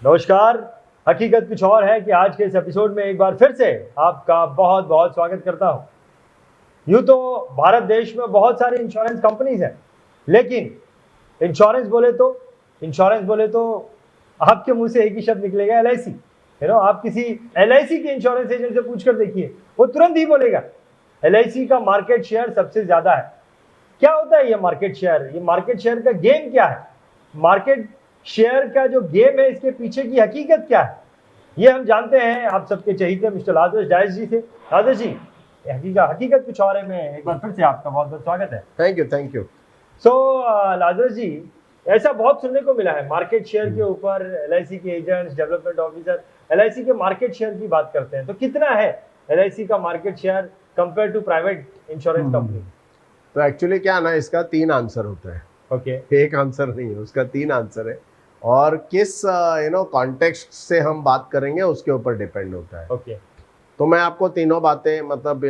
नमस्कार। हकीकत कुछ और है कि आज के इस एपिसोड में एक बार फिर से आपका बहुत बहुत स्वागत करता हूं। यूं तो भारत देश में बहुत सारी इंश्योरेंस कंपनीज हैं, लेकिन इंश्योरेंस बोले तो आपके मुंह से एक ही शब्द निकलेगा, LIC। आप किसी LIC के इंश्योरेंस एजेंट से पूछ कर देखिए, वो तुरंत ही बोलेगा LIC का मार्केट शेयर सबसे ज्यादा है। क्या होता है ये मार्केट शेयर? ये मार्केट शेयर का गेम क्या है? मार्केट शेयर का जो गेम है, इसके पीछे की हकीकत क्या है, ये हम जानते हैं आप सबके चहीते मिस्टर लाजरस डायस जी से। लाजरस जी, हकीकत कुछ और है में एक बार फिर से आपका बहुत बहुत स्वागत है। Thank you. सो लाजरस जी, ऐसा बहुत सुनने को मिला है मार्केट शेयर के ऊपर। LIC के एजेंट्स, डेवलपमेंट ऑफिसर LIC के मार्केट शेयर की बात करते हैं, तो कितना है LIC का market share compare to private insurance company? तो एक्चुअली क्या ना, इसका 3 आंसर होता है। ओके। एक आंसर नहीं है, उसका 3 आंसर है। और किस कॉन्टेक्स्ट से हम बात करेंगे उसके ऊपर डिपेंड होता है। ओके। तो मैं आपको तीनों बातें मतलब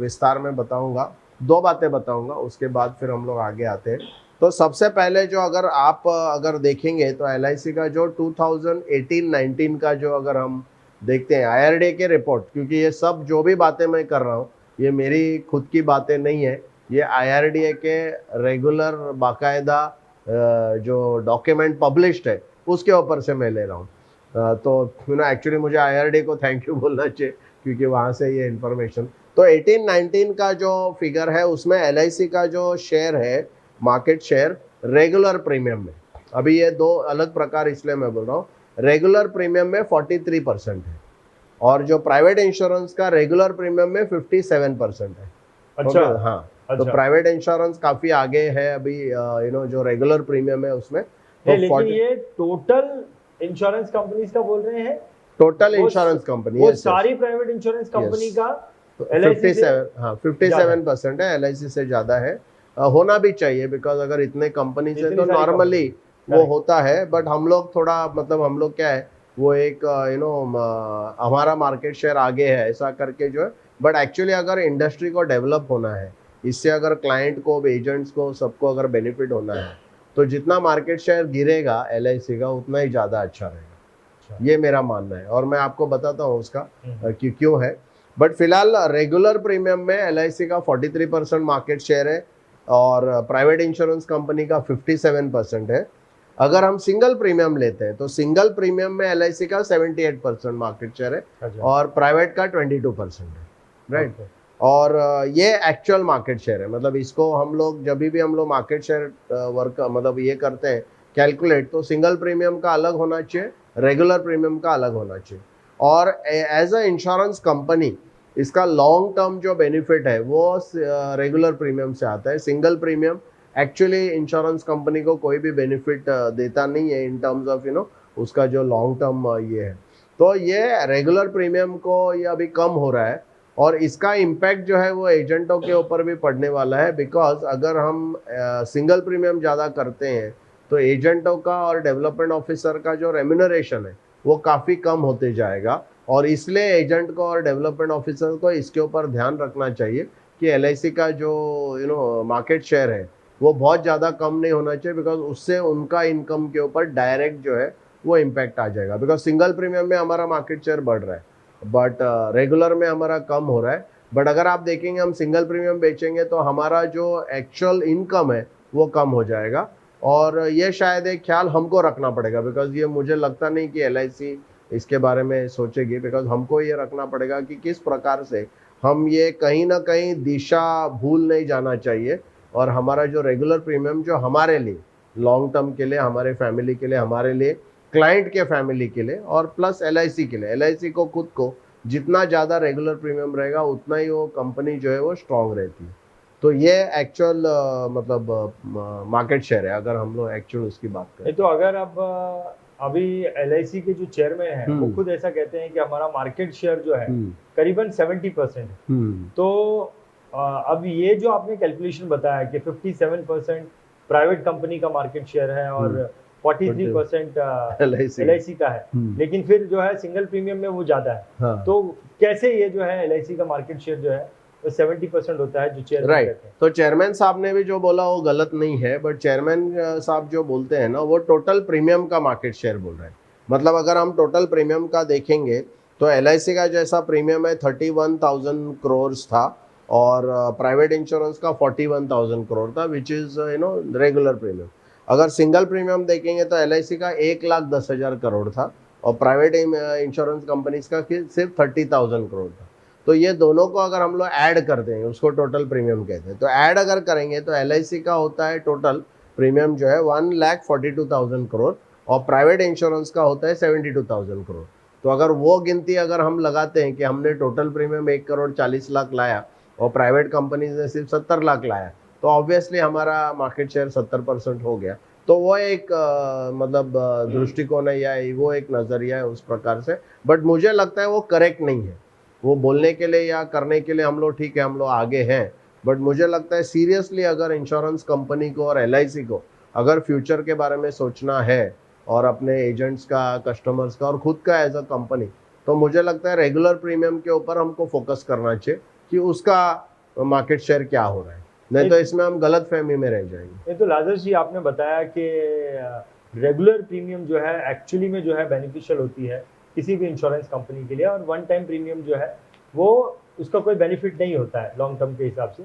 विस्तार में बताऊंगा। 2 बातें बताऊंगा, उसके बाद फिर हम लोग आगे आते हैं। तो सबसे पहले जो अगर देखेंगे तो LIC का जो 2018-19 का जो अगर हम देखते हैं IRDA के रिपोर्ट, क्योंकि ये सब जो भी बातें मैं कर रहा हूँ ये मेरी खुद की बातें नहीं है, ये IRDA के रेगुलर बाकायदा जो डॉक्यूमेंट पब्लिश्ड है उसके ऊपर से मैं ले रहा हूँ। तो एक्चुअली मुझे IRDA को थैंक यू बोलना चाहिए, क्योंकि वहाँ से ये इन्फॉर्मेशन। तो 18-19 का जो फिगर है उसमें LIC का जो शेयर है, मार्केट शेयर रेगुलर प्रीमियम में, अभी ये 2 अलग प्रकार इसलिए मैं बोल रहा हूँ। रेगुलर प्रीमियम में 43% है और जो प्राइवेट इंश्योरेंस का रेगुलर प्रीमियम में 57% है। अच्छा। हाँ। अच्छा। तो प्राइवेट इंश्योरेंस काफी आगे है अभी, जो रेगुलर प्रीमियम है उसमें। तो लेकिन ये टोटल इंश्योरेंस कंपनीज का बोल रहे हैं, टोटल इंश्योरेंस कंपनी वो सारी प्राइवेट इंश्योरेंस कंपनी का 57% है, LIC से ज्यादा है। होना भी चाहिए, बिकॉज अगर इतने कंपनी से तो नॉर्मली वो होता है। बट हम लोग थोड़ा मतलब हम लोग क्या है, वो एक हमारा मार्केट शेयर आगे है ऐसा करके जो है। बट एक्चुअली अगर इंडस्ट्री को डेवलप होना है, इससे अगर क्लाइंट को, एजेंट्स को, सबको अगर बेनिफिट होना है, तो जितना मार्केट शेयर गिरेगा LIC का उतना ही ज़्यादा अच्छा रहेगा। ये मेरा मानना है और मैं आपको बताता हूँ उसका क्यों है। बट फिलहाल रेगुलर प्रीमियम में LIC का 43% मार्केट शेयर है और प्राइवेट इंश्योरेंस कंपनी का 57% है। अगर हम सिंगल प्रीमियम लेते हैं तो सिंगल प्रीमियम में LIC का 78% मार्केट शेयर है और प्राइवेट का 22% है, राइट। और ये एक्चुअल मार्केट शेयर है, मतलब इसको हम लोग जब भी हम लोग मार्केट शेयर वर्क मतलब ये करते हैं कैलकुलेट, तो सिंगल प्रीमियम का अलग होना चाहिए, रेगुलर प्रीमियम का अलग होना चाहिए। और एज अ इंश्योरेंस कंपनी इसका लॉन्ग टर्म जो बेनिफिट है वो रेगुलर प्रीमियम से आता है। Single premium actually insurance company को कोई भी बेनिफिट देता नहीं है इन टर्म्स ऑफ उसका जो लॉन्ग टर्म ये है। तो ये रेगुलर प्रीमियम को ये अभी कम हो रहा है और इसका इम्पैक्ट जो है वो एजेंटों के ऊपर भी पड़ने वाला है। बिकॉज अगर हम सिंगल प्रीमियम ज़्यादा करते हैं तो एजेंटों का और डेवलपमेंट ऑफिसर का जो रेम्यूनरेशन है वो काफ़ी कम होते जाएगा। और इसलिए एजेंट को और डेवलपमेंट ऑफिसर को इसके ऊपर ध्यान रखना चाहिए कि LIC का जो मार्केट शेयर है वो बहुत ज़्यादा कम नहीं होना चाहिए, बिकॉज उससे उनका इनकम के ऊपर डायरेक्ट जो है वो इम्पैक्ट आ जाएगा। बिकॉज सिंगल प्रीमियम में हमारा मार्केट शेयर बढ़ रहा है बट रेगुलर में हमारा कम हो रहा है। बट अगर आप देखेंगे हम सिंगल प्रीमियम बेचेंगे तो हमारा जो एक्चुअल इनकम है वो कम हो जाएगा। और ये शायद एक ख्याल हमको रखना पड़ेगा, बिकॉज ये मुझे लगता नहीं कि LIC इसके बारे में सोचेगी। बिकॉज हमको ये रखना पड़ेगा कि किस प्रकार से हम ये कहीं ना कहीं दिशा भूल नहीं जाना चाहिए और हमारा जो रेगुलर प्रीमियम जो हमारे लिए लॉन्ग टर्म के लिए, हमारे फैमिली के लिए, हमारे लिए, क्लाइंट के फैमिली के लिए और प्लस LIC के लिए, LIC को खुद को जितना ज़्यादा रेगुलर प्रीमियम रहेगा उतना ही वो कंपनी जो है वो स्ट्रांग रहती है। तो ये एक्चुअल मतलब मार्केट शेयर है अगर हम लोग एक्चुअल उसकी बात करें। तो अगर अब अभी LIC के जो चेयरमैन हैं वो खुद ऐसा कहते हैं कि हमारा मार्केट शेयर जो है करीबन 70% है। तो अब ये जो आपने कैलकुलेशन बताया कि 57% प्राइवेट कंपनी का मार्केट शेयर है और 43% LIC का है, लेकिन फिर जो है सिंगल प्रीमियम में वो ज्यादा है। हाँ। तो कैसे ये जो है LIC का मार्केट शेयर जो है तो 70% होता है जो चेयरमैन राइट। तो चेयरमैन साहब ने भी जो बोला वो गलत नहीं है, बट चेयरमैन साहब जो बोलते हैं ना वो टोटल प्रीमियम का मार्केट शेयर बोल रहे हैं। मतलब अगर हम टोटल प्रीमियम का देखेंगे तो LIC का जैसा प्रीमियम है 31,000 करोड़ था और प्राइवेट इंश्योरेंस का 41,000 करोड़ था, विच इज़ रेगुलर प्रीमियम। अगर सिंगल प्रीमियम देखेंगे तो LIC का 1,10,000 करोड़ था और प्राइवेट इंश्योरेंस कंपनीज का सिर्फ 30,000 करोड़ था। तो ये दोनों को अगर हम लोग ऐड कर देंगे उसको टोटल प्रीमियम कहते हैं। तो ऐड अगर करेंगे तो LIC का होता है टोटल प्रीमियम जो है 1,42,000 करोड़ और प्राइवेट इंश्योरेंस का होता है 72,000 करोड़। तो अगर वो गिनती अगर हम लगाते हैं कि हमने टोटल प्रीमियम 1,40,00,000 लाया और प्राइवेट कंपनीज ने सिर्फ 70 लाख लाया, तो ऑब्वियसली हमारा मार्केट शेयर 70% हो गया। तो वो एक मतलब दृष्टिकोण है या वो एक नज़रिया है उस प्रकार से। बट मुझे लगता है वो करेक्ट नहीं है। वो बोलने के लिए या करने के लिए हम लोग ठीक है, हम लोग आगे हैं, बट मुझे लगता है सीरियसली अगर इंश्योरेंस कंपनी को और LIC को अगर फ्यूचर के बारे में सोचना है और अपने एजेंट्स का, कस्टमर्स का और खुद का एज अ कंपनी, तो मुझे लगता है रेगुलर प्रीमियम के ऊपर हमको फोकस करना चाहिए कि उसका मार्केट शेयर क्या हो रहा है, नहीं तो इसमें हम गलत फहमी में रह जाएंगे। ये तो लाजर जी आपने बताया कि रेगुलर प्रीमियम जो है एक्चुअली में जो है बेनिफिशियल होती है किसी भी इंश्योरेंस कंपनी के लिए, और वन टाइम प्रीमियम जो है वो उसका कोई बेनिफिट नहीं होता है लॉन्ग टर्म के हिसाब से।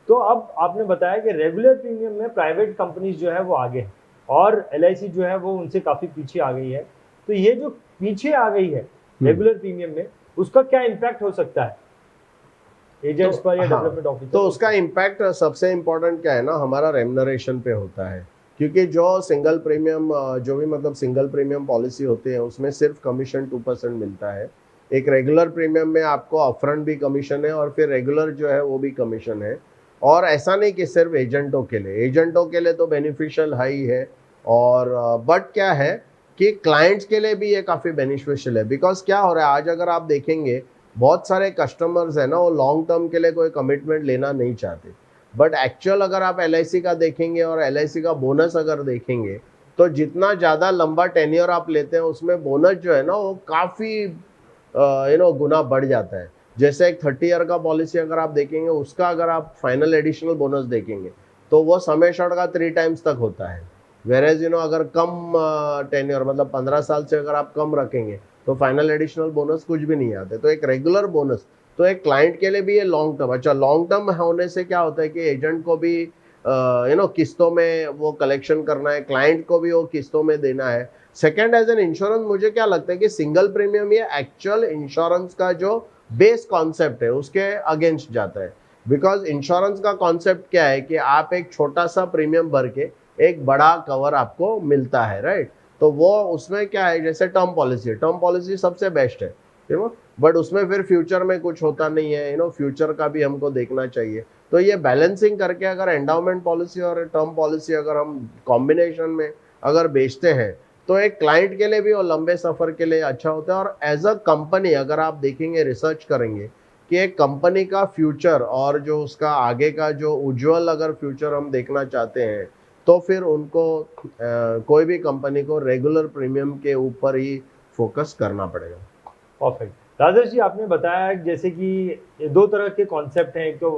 तो अब आपने बताया कि रेगुलर प्रीमियम में प्राइवेट कंपनीज जो है वो आगे हैं और LIC जो है वो उनसे काफ़ी पीछे आ गई है। तो ये जो पीछे आ गई है रेगुलर प्रीमियम में, उसका क्या इम्पैक्ट हो सकता है एजेंट्स पर या डेवलपमेंट ऑफिसर? तो उसका इम्पैक्ट सबसे इम्पोर्टेंट क्या है ना, हमारा रेम्युनरेशन पे होता है। क्योंकि जो सिंगल प्रीमियम जो भी मतलब सिंगल प्रीमियम पॉलिसी होते हैं उसमें सिर्फ कमीशन 2% मिलता है। एक रेगुलर प्रीमियम में आपको अपफ्रंट भी कमीशन है और फिर रेगुलर जो है वो भी कमीशन है। और ऐसा नहीं कि सिर्फ एजेंटों के लिए तो बेनिफिशियल हाई है, और बट क्या है कि क्लाइंट्स के लिए भी ये काफ़ी बेनिफिशियल है। बिकॉज क्या हो रहा है आज अगर आप देखेंगे बहुत सारे कस्टमर्स है ना, वो लॉन्ग टर्म के लिए कोई कमिटमेंट लेना नहीं चाहते, बट एक्चुअल अगर आप LIC का देखेंगे और LIC का बोनस अगर देखेंगे तो जितना ज़्यादा लंबा टेन्योर आप लेते हैं उसमें बोनस जो है ना वो काफ़ी गुना बढ़ जाता है। जैसे एक 30 ईयर का पॉलिसी अगर आप देखेंगे उसका अगर आप फाइनल एडिशनल बोनस देखेंगे तो वो समय शॉर्ट का 3 टाइम्स तक होता है। वेरेज अगर कम टेन्योर मतलब 15 साल से अगर आप कम रखेंगे तो फाइनल एडिशनल बोनस कुछ भी नहीं आते। तो एक रेगुलर बोनस तो एक क्लाइंट के लिए भी ये लॉन्ग टर्म, अच्छा लॉन्ग टर्म होने से क्या होता है कि एजेंट को भी किस्तों में वो कलेक्शन करना है, क्लाइंट को भी वो किस्तों में देना है। सेकेंड एज एन इंश्योरेंस मुझे क्या लगता है कि सिंगल प्रीमियम ये एक्चुअल इंश्योरेंस का जो बेस कॉन्सेप्ट है उसके अगेंस्ट जाता है। बिकॉज इंश्योरेंस का कॉन्सेप्ट क्या है कि आप एक छोटा सा प्रीमियम भर के एक बड़ा कवर आपको मिलता है, राइट। तो वो उसमें क्या है, जैसे टर्म पॉलिसी सबसे बेस्ट है, बट उसमें फिर फ्यूचर में कुछ होता नहीं है, फ्यूचर का भी हमको देखना चाहिए। तो ये बैलेंसिंग करके अगर एंडाउमेंट पॉलिसी और टर्म पॉलिसी अगर हम कॉम्बिनेशन में अगर बेचते हैं तो एक क्लाइंट के लिए भी और लंबे सफ़र के लिए अच्छा होता है। और एज अ कंपनी अगर आप देखेंगे, रिसर्च करेंगे कि एक कंपनी का फ्यूचर और जो उसका आगे का जो उज्ज्वल अगर फ्यूचर हम देखना चाहते हैं तो फिर उनको कोई भी कंपनी को रेगुलर प्रीमियम के ऊपर ही फोकस करना पड़ेगा। परफेक्ट। राजेश जी आपने बताया जैसे कि दो तरह के कॉन्सेप्ट हैं, एक तो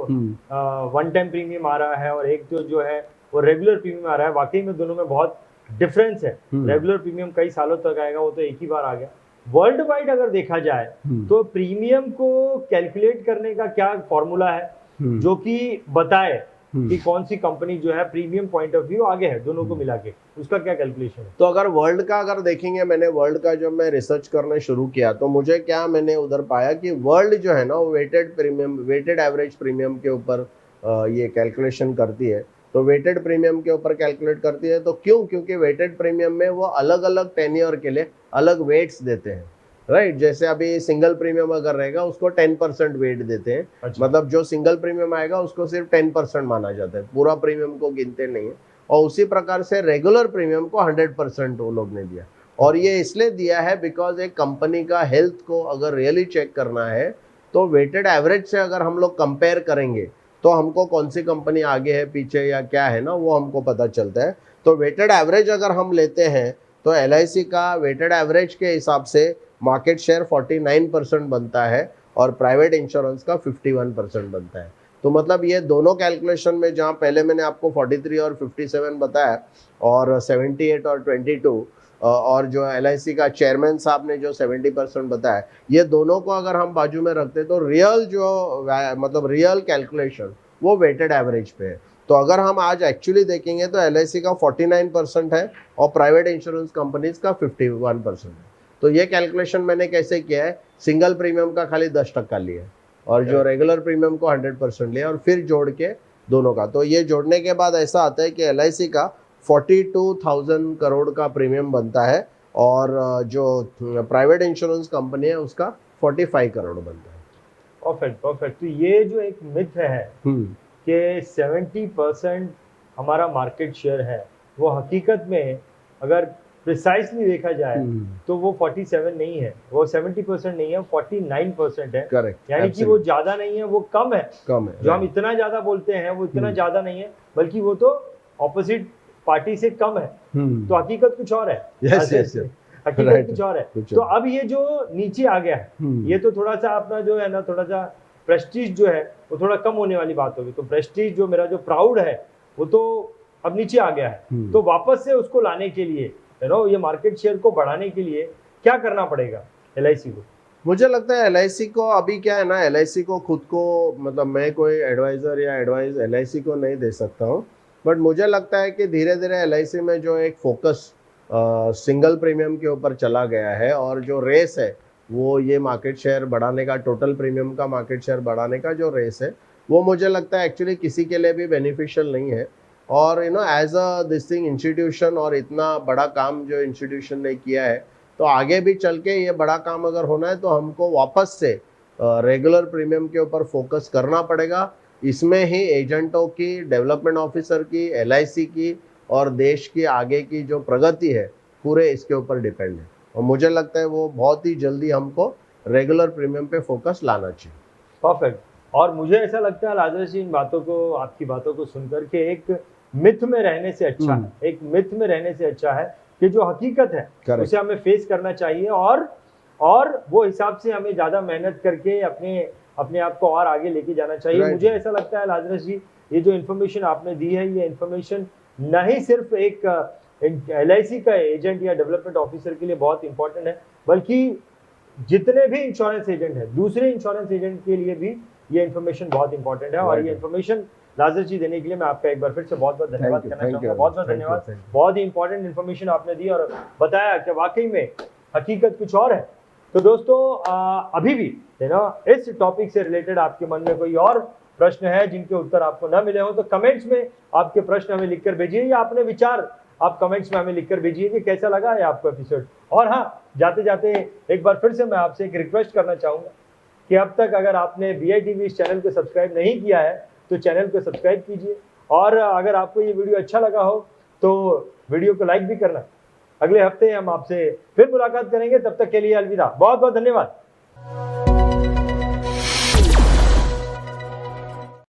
वन टाइम प्रीमियम आ रहा है और एक तो जो है वो रेगुलर प्रीमियम आ रहा है। वाकई में दोनों में बहुत डिफरेंस है। रेगुलर प्रीमियम कई सालों तक आएगा, वो तो एक ही बार आ गया। वर्ल्ड वाइड अगर देखा जाए तो प्रीमियम को कैलकुलेट करने का क्या फॉर्मूला है जो कि बताए कि कौन सी कंपनी जो है प्रीमियम पॉइंट ऑफ व्यू आगे है, दोनों को मिला के उसका क्या कैलकुलेशन है? तो अगर वर्ल्ड का अगर देखेंगे, मैंने वर्ल्ड का जब मैं रिसर्च करना शुरू किया तो मुझे क्या मैंने उधर पाया कि वर्ल्ड जो है ना वो वेटेड एवरेज प्रीमियम के ऊपर ये कैलकुलेशन करती है। तो वेटेड प्रीमियम के ऊपर कैलकुलेट करती है। तो क्योंकि वेटेड प्रीमियम में वो अलग अलग टेन्योर के लिए अलग वेट्स देते हैं, राइट। जैसे अभी सिंगल प्रीमियम अगर रहेगा उसको 10% वेट देते हैं। अच्छा। मतलब जो सिंगल प्रीमियम आएगा उसको सिर्फ 10% माना जाता है, पूरा प्रीमियम को गिनते नहीं है। और उसी प्रकार से रेगुलर प्रीमियम को 100% वो लोग ने दिया। और ये इसलिए दिया है बिकॉज एक कंपनी का हेल्थ को अगर रियली चेक करना है तो वेटेड एवरेज से अगर हम लोग कंपेयर करेंगे तो हमको कौन सी कंपनी आगे है पीछे या क्या है ना वो हमको पता चलता है। तो वेटेड एवरेज अगर हम लेते हैं तो LIC का वेटेड एवरेज के हिसाब से मार्केट शेयर 49% बनता है और प्राइवेट इंश्योरेंस का 51% बनता है। तो मतलब ये दोनों कैलकुलेशन में, जहाँ पहले मैंने आपको 43 और 57 बताया और 78 और 22, और जो LIC का चेयरमैन साहब ने जो 70% बताया, ये दोनों को अगर हम बाजू में रखते तो रियल जो मतलब रियल कैलकुलेशन वो वेटेड एवरेज पे है। तो अगर हम आज एक्चुअली देखेंगे तो LIC का 49% है और प्राइवेट इंश्योरेंस कंपनीज का 51% है। तो ये कैलकुलेशन मैंने कैसे किया है, सिंगल प्रीमियम का खाली 10% लिया है और जो रेगुलर प्रीमियम को 100% लिया और फिर जोड़ के दोनों का, तो ये जोड़ने के बाद ऐसा आता है कि LIC का 42,000 करोड़ का प्रीमियम बनता है और जो प्राइवेट इंश्योरेंस कंपनी है उसका 45 करोड़ बनता है। Perfect perfect. तो ये जो एक मिथ है कि 70% हमारा मार्केट शेयर है, वो हकीकत में अगर प्रिसाइसली देखा जाए तो वो 47 नहीं है, वो 70% नहीं है, 49% है। करेक्ट, यानी कि वो ज्यादा नहीं है, वो कम है। जो हम इतना ज्यादा बोलते हैं वो इतना ज्यादा नहीं है, बल्कि वो तो ऑपोजिट पार्टी से कम है। तो हकीकत कुछ और है। हकीकत कुछ और है। तो अब ये जो नीचे आ गया है, ये तो थोड़ा सा अपना जो है ना, थोड़ा सा प्रेस्टीज जो है वो थोड़ा कम होने वाली बात होगी। तो प्रेस्टीज जो मेरा जो प्राउड है वो तो अब नीचे आ गया है। तो वापस से उसको लाने के लिए, ये मार्केट शेयर को बढ़ाने के लिए क्या करना पड़ेगा LIC को? मुझे लगता है LIC को अभी क्या है ना, LIC को खुद को, मतलब मैं कोई एडवाइजर या एडवाइस LIC को नहीं दे सकता हूँ, बट मुझे लगता है कि धीरे धीरे LIC में जो एक फोकस सिंगल प्रीमियम के ऊपर चला गया है और जो रेस है वो ये मार्केट शेयर बढ़ाने का, टोटल प्रीमियम का मार्केट शेयर बढ़ाने का जो रेस है, वो मुझे लगता है एक्चुअली किसी के लिए भी बेनिफिशियल नहीं है। और as a this thing institution, और इतना बड़ा काम जो इंस्टीट्यूशन ने किया है, तो आगे भी चल के ये बड़ा काम अगर होना है तो हमको वापस से रेगुलर प्रीमियम के ऊपर फोकस करना पड़ेगा। इसमें ही एजेंटों की, डेवलपमेंट ऑफिसर की, LIC की और देश की आगे की जो प्रगति है पूरे इसके ऊपर डिपेंड है। और मुझे लगता है वो बहुत ही जल्दी हमको रेगुलर प्रीमियम पे फोकस लाना चाहिए। परफेक्ट। और मुझे ऐसा लगता है राजेश जी, इन बातों को, आपकी बातों को सुनकर के एक मिथ में रहने से अच्छा है, एक मिथ में रहने से अच्छा है कि जो हकीकत है उसे हमें फेस करना चाहिए और वो हिसाब से हमें ज्यादा मेहनत करके अपने आप को और आगे लेके जाना चाहिए। मुझे ऐसा लगता है राजेश जी, ये जो इन्फॉर्मेशन आपने दी है, ये इन्फॉर्मेशन न ही सिर्फ एक LIC का एजेंट या डेवलपमेंट ऑफिसर के लिए बहुत इंपॉर्टेंट है, बल्कि जितने भी इंश्योरेंस एजेंट है, दूसरे इंश्योरेंस एजेंट के लिए भी ये इन्फॉर्मेशन बहुत इंपॉर्टेंट है। और ये इन्फॉर्मेशन राजेश जी देने के लिए मैं आपका एक बार फिर से बहुत बहुत धन्यवाद करना चाहूँगा। बहुत बहुत धन्यवाद। बहुत ही इंपॉर्टेंट इन्फॉर्मेशन आपने दी और बताया कि वाकई में हकीकत कुछ और है। तो दोस्तों, अभी भी इस टॉपिक से रिलेटेड आपके मन में कोई और प्रश्न है जिनके उत्तर आपको न मिले हो, तो कमेंट्स में आपके प्रश्न हमें लिखकर भेजिए, या अपने विचार आप कमेंट्स में हमें लिखकर भेजिए कि कैसा लगा है आपको एपिसोड। और हाँ, जाते जाते एक बार फिर से मैं आपसे एक रिक्वेस्ट करना चाहूँगा कि अब तक अगर आपने BITV इस चैनल को सब्सक्राइब नहीं किया है तो चैनल को सब्सक्राइब कीजिए, और अगर आपको ये वीडियो अच्छा लगा हो तो वीडियो को लाइक भी करना। अगले हफ्ते हम आपसे फिर मुलाकात करेंगे, तब तक के लिए अलविदा। बहुत बहुत धन्यवाद।